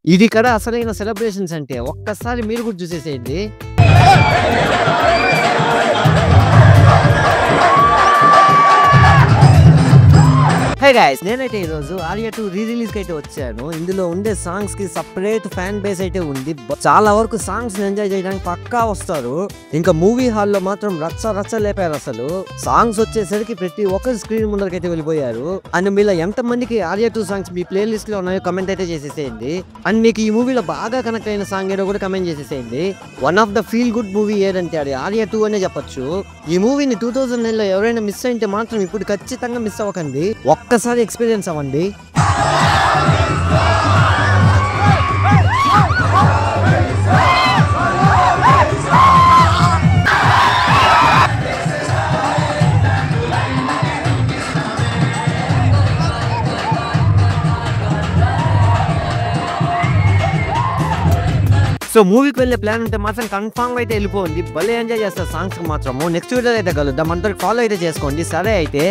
ఇది కదా అసలైన సెలబ్రేషన్స్ అంటే. ఒక్కసారి మీరు కూడా చూసేసేయండి. హే గైస్, నేనైతే ఈరోజు ఆర్య 2 రీ రిలీజ్ కి అయితే వచ్చాను. ఇందులో ఉండే సాంగ్స్ కి సపరేట్ ఫ్యాన్ బేస్ అయితే ఉంది. చాలా వరకు సాంగ్స్ ఎంజాయ్ చేయడానికి పక్కా వస్తారు. ఇంకా మూవీ హాల్లో మాత్రం రచ్చ రచ్చ లేపారు. అసలు సాంగ్స్ వచ్చేసరికి ప్రతి ఒక్కరు స్క్రీన్ ముందరకైతే వెళ్ళిపోయారు. అండ్ మీలో ఎంత మందికి ఆర్య 2 సాంగ్స్ మీ ప్లే లిస్ట్ లో ఉన్నాయో కమెంట్ అయితే చేసేసేయండి. అండ్ మీకు ఈ మూవీలో బాగా కనెక్ట్ అయిన సాంగ్ ఏదో కూడా కమెంట్ చేసేసేయండి. One of the feel good movie ఏదంటే అది ఆర్య 2 అనే చెప్పొచ్చు. ఈ మూవీని 2009 లో ఎవరైనా మిస్ అయితే మాత్రం ఇప్పుడు ఖచ్చితంగా మిస్ అవ్వకండి. ఒక్కసారి ఎక్స్పీరియన్స్ అవ్వండి. సో మూవీకి వెళ్ళే ప్లాన్ ఉంటే మాత్రం కన్ఫామ్ అయితే వెళ్ళిపోండి. భలే ఎంజాయ్ చేస్తారు సాంగ్స్ మాత్రము. నెక్స్ట్ వీడియో అయితే కలుద్దాం. అందరికి ఫాలో అయితే చేసుకోండి. సరే అయితే